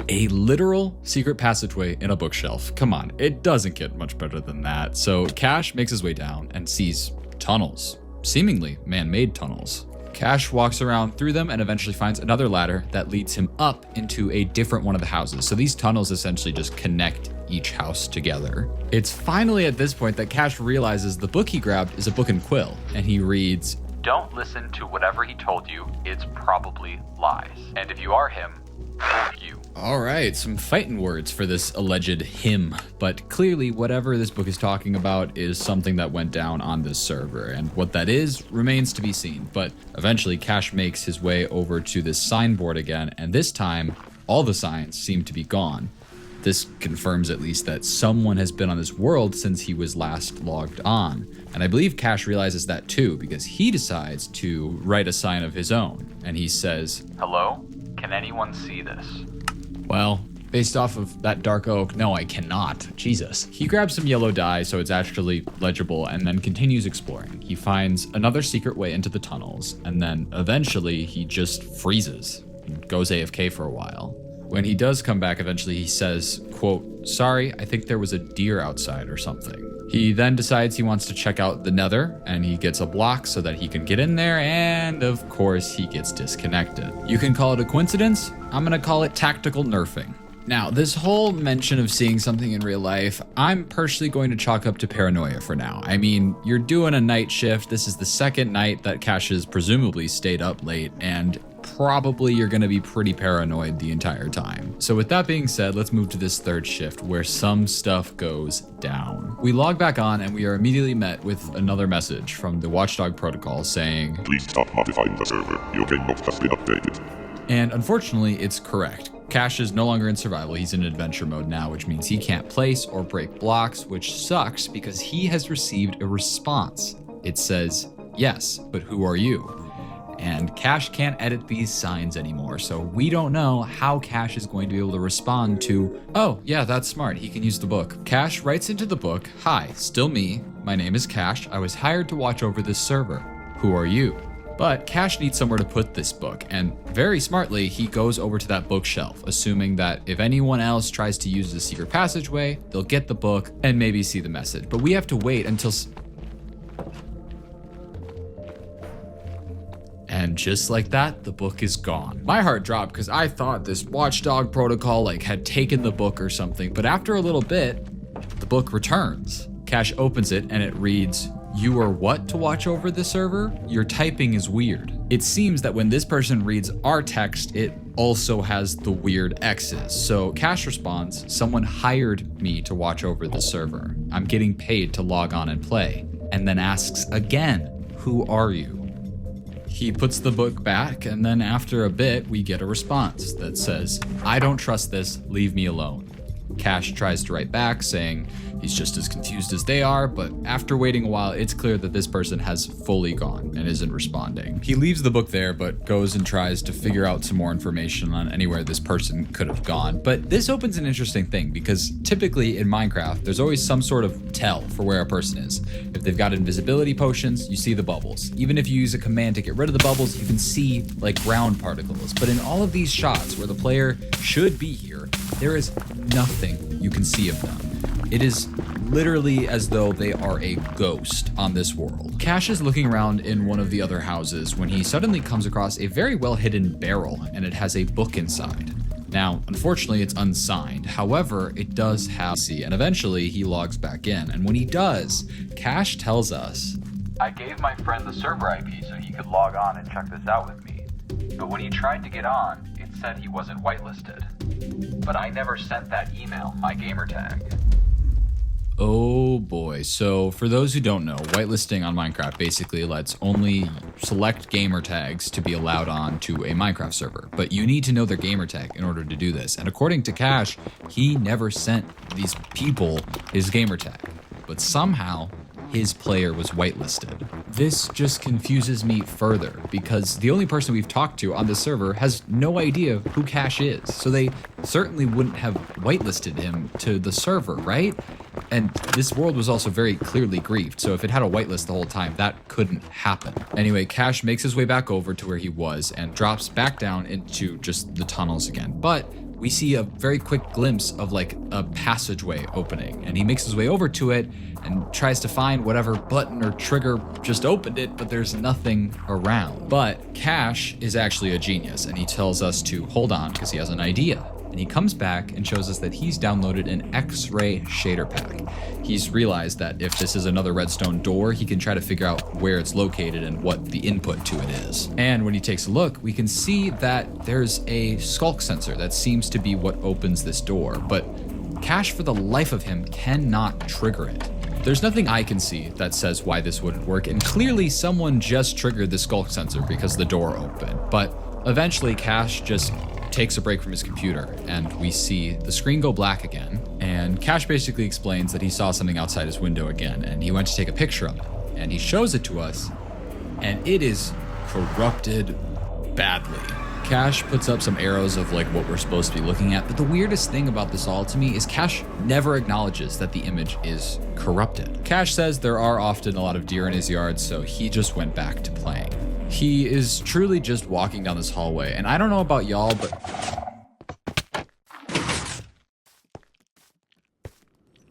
A literal secret passageway in a bookshelf. Come on, it doesn't get much better than that. So Cash makes his way down and sees tunnels, seemingly man-made tunnels. Cash walks around through them and eventually finds another ladder that leads him up into a different one of the houses. So these tunnels essentially just connect each house together. It's finally at this point that Cash realizes the book he grabbed is a book and quill, and he reads, "Don't listen to whatever he told you. It's probably lies. And if you are him, you." All right, some fighting words for this alleged him, but clearly whatever this book is talking about is something that went down on this server, and what that is remains to be seen. But eventually Cash makes his way over to this signboard again, and this time all the signs seem to be gone. This confirms at least that someone has been on this world since he was last logged on. And I believe Cash realizes that too, because he decides to write a sign of his own, and he says, "Hello? Can anyone see this?" Well, based off of that dark oak, no, I cannot. Jesus. He grabs some yellow dye so it's actually legible and then continues exploring. He finds another secret way into the tunnels, and then eventually he just freezes and goes AFK for a while. When he does come back eventually, he says, quote, "Sorry, I think there was a deer outside or something." He then decides he wants to check out the nether, and he gets a block so that he can get in there, and of course he gets disconnected. You can call it a coincidence. I'm gonna call it tactical nerfing. Now, this whole mention of seeing something in real life, I'm personally going to chalk up to paranoia for now. I mean, you're doing a night shift. This is the second night that Cash has presumably stayed up late, and probably you're going to be pretty paranoid the entire time. So with that being said, let's move to this third shift where some stuff goes down. We log back on and we are immediately met with another message from the Watchdog protocol saying, "Please stop modifying the server. Your game mode has been updated." And unfortunately, it's correct. Cash is no longer in survival. He's in adventure mode now, which means he can't place or break blocks, which sucks because he has received a response. It says, "Yes, but who are you?" And Cash can't edit these signs anymore, so we don't know how Cash is going to be able to respond to, "Oh, yeah, that's smart, he can use the book." Cash writes into the book, "Hi, still me. My name is Cash. I was hired to watch over this server. Who are you?" But Cash needs somewhere to put this book, and very smartly, he goes over to that bookshelf, assuming that if anyone else tries to use the secret passageway, they'll get the book and maybe see the message. But we have to wait until... And just like that, the book is gone. My heart dropped because I thought this Watchdog protocol had taken the book or something, but after a little bit, the book returns. Cash opens it and it reads, "You are what to watch over the server? Your typing is weird." It seems that when this person reads our text, it also has the weird X's. So Cash responds, "Someone hired me to watch over the server. I'm getting paid to log on and play." And then asks again, "Who are you?" He puts the book back, and then after a bit, we get a response that says, "I don't trust this, leave me alone." Cash tries to write back saying he's just as confused as they are, but after waiting a while, it's clear that this person has fully gone and isn't responding. He leaves the book there, but goes and tries to figure out some more information on anywhere this person could have gone. But this opens an interesting thing, because typically in Minecraft, there's always some sort of tell for where a person is. If they've got invisibility potions, you see the bubbles. Even if you use a command to get rid of the bubbles, you can see like ground particles. But in all of these shots where the player should be here, there is nothing you can see of them. It is literally as though they are a ghost on this world. Cash is looking around in one of the other houses when he suddenly comes across a very well hidden barrel, and it has a book inside. Now, unfortunately, it's unsigned. However, it does have C, and eventually he logs back in. And when he does, Cash tells us, "I gave my friend the server IP so he could log on and check this out with me. But when he tried to get on, it said he wasn't whitelisted. But I never sent that email, my gamer tag." Oh boy. So for those who don't know, whitelisting on Minecraft basically lets only select gamer tags to be allowed on to a Minecraft server. But you need to know their gamer tag in order to do this. And according to Cash, he never sent these people his gamer tag. But somehow his player was whitelisted. This just confuses me further because the only person we've talked to on this server has no idea who Cash is. So they certainly wouldn't have whitelisted him to the server, right? And this world was also very clearly griefed, so if it had a whitelist the whole time, that couldn't happen. Anyway, Cash makes his way back over to where he was and drops back down into just the tunnels again. But we see a very quick glimpse of like a passageway opening, and he makes his way over to it and tries to find whatever button or trigger just opened it, but there's nothing around. But Cash is actually a genius, and he tells us to hold on because he has an idea. And he comes back and shows us that he's downloaded an X-ray shader pack. He's realized that if this is another redstone door, he can try to figure out where it's located and what the input to it is. And when he takes a look, we can see that there's a skulk sensor that seems to be what opens this door, but Cash, for the life of him, cannot trigger it. There's nothing I can see that says why this wouldn't work, and clearly someone just triggered the skulk sensor because the door opened. But eventually Cash just takes a break from his computer, and we see the screen go black again, and Cash basically explains that he saw something outside his window again, and he went to take a picture of it, and he shows it to us, and it is corrupted badly. Cash puts up some arrows of like what we're supposed to be looking at, but the weirdest thing about this all to me is Cash never acknowledges that the image is corrupted. Cash says there are often a lot of deer in his yard, so he just went back to playing. He is truly just walking down this hallway, and I don't know about y'all, but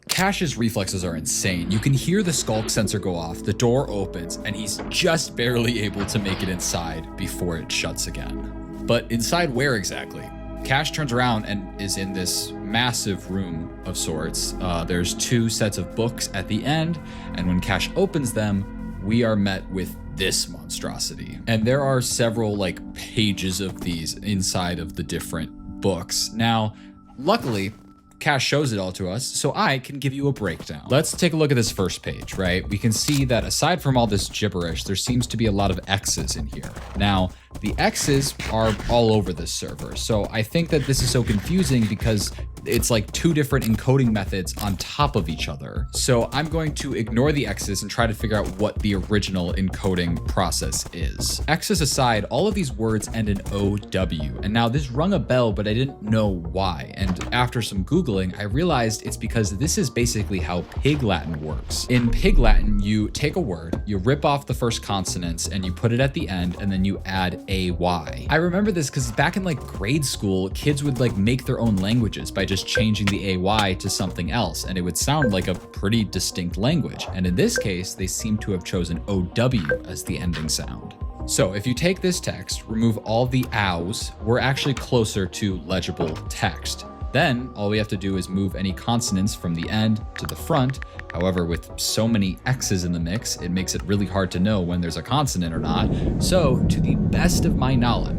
Cash's reflexes are insane. You can hear the skulk sensor go off, the door opens, and he's just barely able to make it inside before it shuts again. But inside where exactly? Cash turns around and is in this massive room of sorts. There's 2 sets of books at the end, and when Cash opens them, we are met with this monstrosity. And there are several like pages of these inside of the different books. Now, luckily, Cash shows it all to us, so I can give you a breakdown. Let's take a look at this first page, right? We can see that aside from all this gibberish, there seems to be a lot of X's in here. Now, the X's are all over this server, so I think that this is so confusing because it's like 2 different encoding methods on top of each other. So I'm going to ignore the X's and try to figure out what the original encoding process is. X's aside, all of these words end in OW, and now this rung a bell, but I didn't know why. And after some Googling, I realized it's because this is basically how Pig Latin works. In Pig Latin, you take a word, you rip off the first consonants, and you put it at the end, and then you add AY. I remember this because back in like grade school, kids would like make their own languages by just changing the AY to something else, and it would sound like a pretty distinct language. And in this case, they seem to have chosen OW as the ending sound. So if you take this text, remove all the ows, we're actually closer to legible text. Then all we have to do is move any consonants from the end to the front. However, with so many X's in the mix, it makes it really hard to know when there's a consonant or not. So to the best of my knowledge,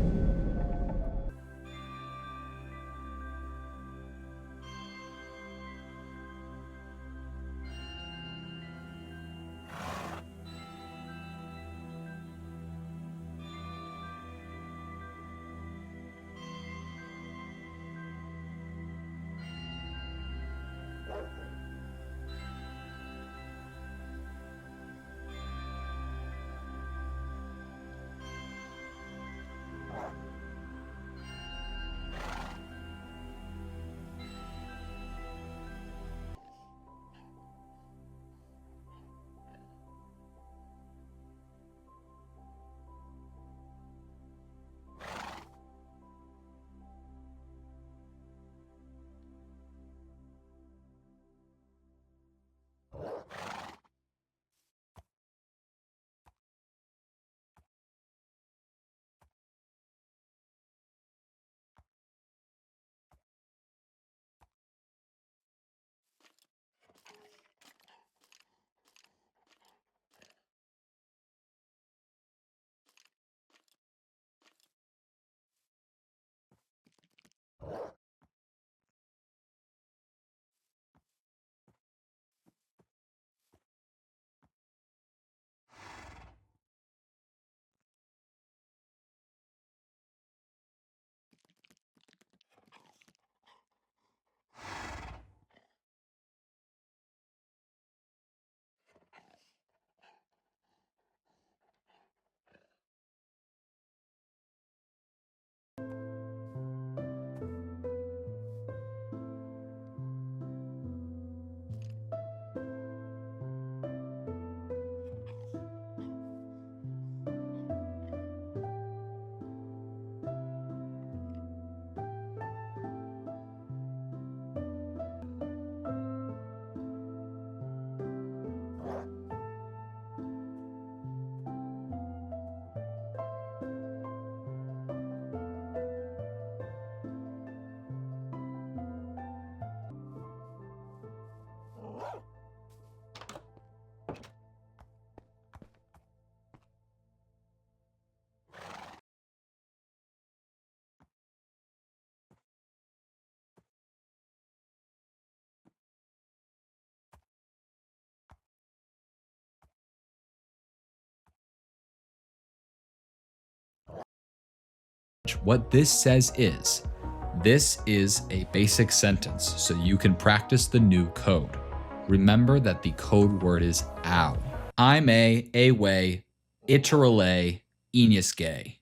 What this says is, this is a basic sentence, so you can practice the new code. Remember that the code word is ow. I'm a way, iterale, gay.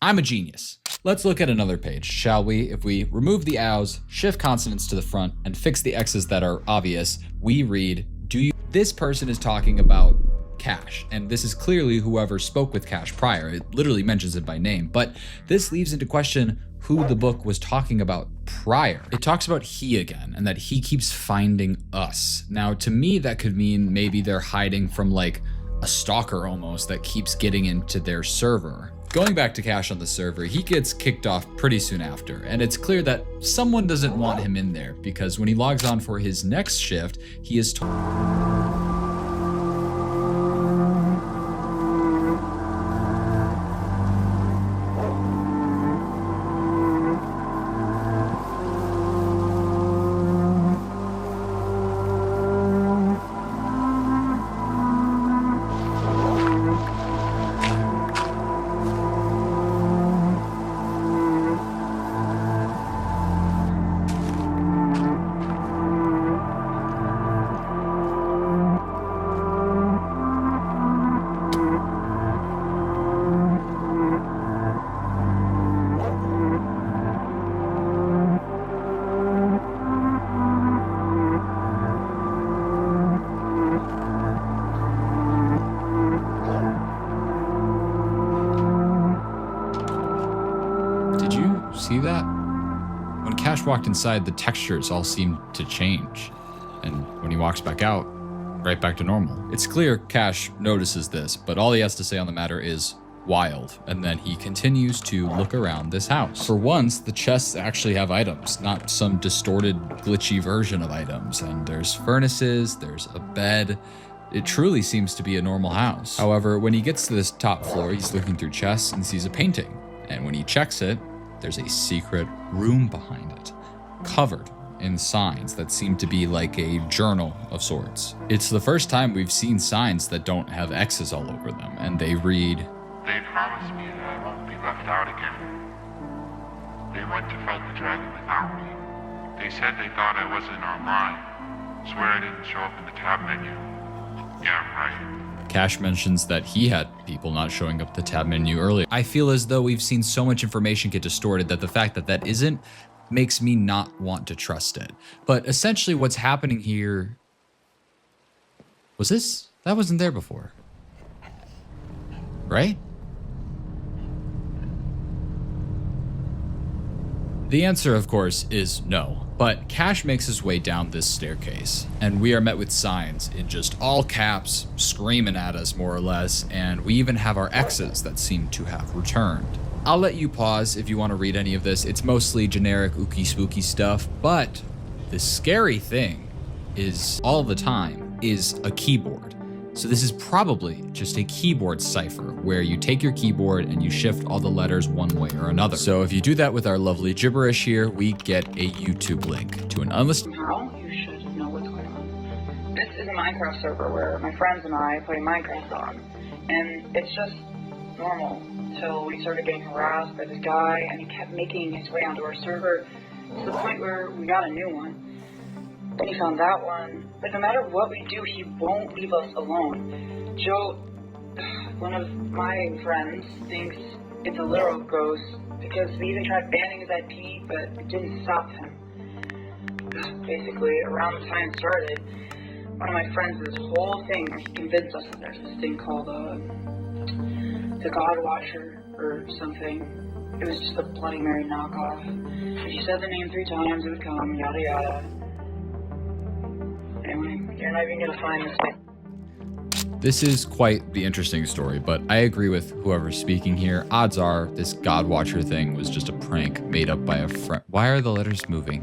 I'm a genius. Let's look at another page, shall we? If we remove the ows, shift consonants to the front, and fix the x's that are obvious, we read, do you? This person is talking about Cash, and this is clearly whoever spoke with Cash prior. It literally mentions it by name, but this leaves into question who the book was talking about prior. It talks about he again, and that he keeps finding us. Now, to me, that could mean maybe they're hiding from like a stalker almost that keeps getting into their server. Going back to Cash on the server, he gets kicked off pretty soon after, and it's clear that someone doesn't want him in there because when he logs on for his next shift, he is told see that? When Cash walked inside, the textures all seemed to change. And when he walks back out, right back to normal. It's clear Cash notices this, but all he has to say on the matter is wild. And then he continues to look around this house. For once, the chests actually have items, not some distorted, glitchy version of items. And there's furnaces, there's a bed. It truly seems to be a normal house. However, when he gets to this top floor, he's looking through chests and sees a painting. And when he checks it, there's a secret room behind it, covered in signs that seem to be like a journal of sorts. It's the first time we've seen signs that don't have X's all over them, and they read, "They promised me that I won't be left out again. They went to fight the dragon without me. They said they thought I wasn't online. Swear I didn't show up in the tab menu. Yeah, right." Cash mentions that he had people not showing up the tab menu earlier. I feel as though we've seen so much information get distorted that the fact that that isn't makes me not want to trust it. But essentially what's happening here... Was this? That wasn't there before. Right? The answer, of course, is no. But Cash makes his way down this staircase, and we are met with signs in just all caps, screaming at us more or less, and we even have our X's that seem to have returned. I'll let you pause if you want to read any of this. It's mostly generic ooky spooky stuff, but the scary thing is all the time is a keyboard. So this is probably just a keyboard cipher where you take your keyboard and you shift all the letters one way or another. So if you do that with our lovely gibberish here, we get a YouTube link to an unlisted... Now you should know what's going on. This is a Minecraft server where my friends and I play Minecraft on, and it's just normal until we started getting harassed by this guy, and he kept making his way onto our server to the point where we got a new one. Then he found that one, but no matter what we do, he won't leave us alone. Joe, one of my friends, thinks it's a literal ghost because we even tried banning his IP, but it didn't stop him. Basically, around the time it started, one of my friends did this whole thing where he convinced us that there's this thing called the God Watcher or something. It was just a Bloody Mary knockoff. If you said the name 3 times, it would come, yada yada. Anyway, you're not even gonna find this thing. This is quite the interesting story, but I agree with whoever's speaking here. Odds are this God Watcher thing was just a prank made up by a friend. Why are the letters moving?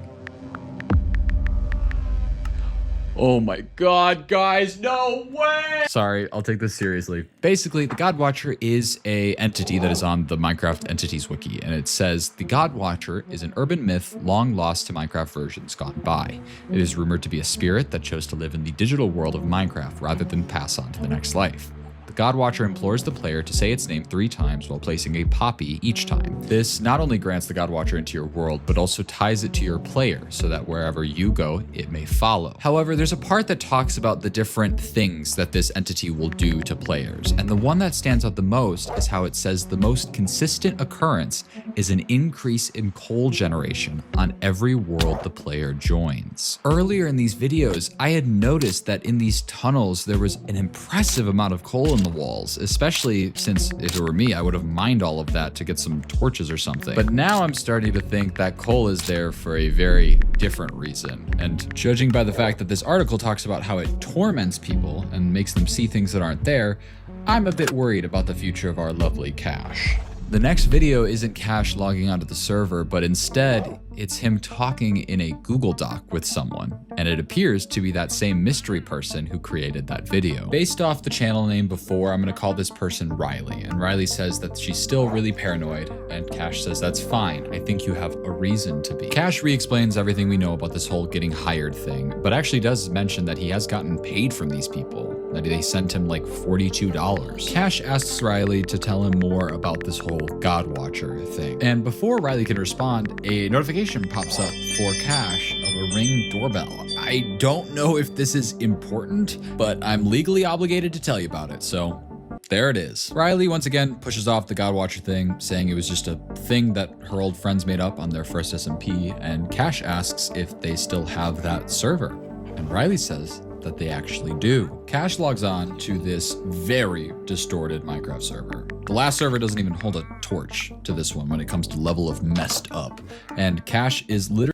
Oh my god, guys, no way! Sorry, I'll take this seriously. Basically, the God Watcher is a entity that is on the Minecraft Entities Wiki, and it says, the God Watcher is an urban myth long lost to Minecraft versions gone by. It is rumored to be a spirit that chose to live in the digital world of Minecraft rather than pass on to the next life. The God Watcher implores the player to say its name 3 times while placing a poppy each time. This not only grants the God Watcher into your world, but also ties it to your player so that wherever you go, it may follow. However, there's a part that talks about the different things that this entity will do to players, and the one that stands out the most is how it says the most consistent occurrence is an increase in coal generation on every world the player joins. Earlier in these videos, I had noticed that in these tunnels there was an impressive amount of coal in the walls, especially since if it were me, I would have mined all of that to get some torches or something. But now I'm starting to think that coal is there for a very different reason. And judging by the fact that this article talks about how it torments people and makes them see things that aren't there, I'm a bit worried about the future of our lovely Cash. The next video isn't Cash logging onto the server, but instead it's him talking in a Google Doc with someone, and it appears to be that same mystery person who created that video. Based off the channel name before, I'm gonna call this person Riley, and Riley says that she's still really paranoid, and Cash says that's fine, I think you have a reason to be. Cash re-explains everything we know about this whole getting hired thing, but actually does mention that he has gotten paid from these people, that they sent him like $42. Cash asks Riley to tell him more about this whole God Watcher thing, and before Riley can respond, a notification pops up for Cash of a Ring doorbell. I don't know if this is important, but I'm legally obligated to tell you about it, so there it is. Riley once again pushes off the God Watcher thing, saying it was just a thing that her old friends made up on their first SMP, and Cash asks if they still have that server, and Riley says that they actually do. Cash logs on to this very distorted Minecraft server. The last server doesn't even hold a torch to this one when it comes to level of messed up, and Cash is literally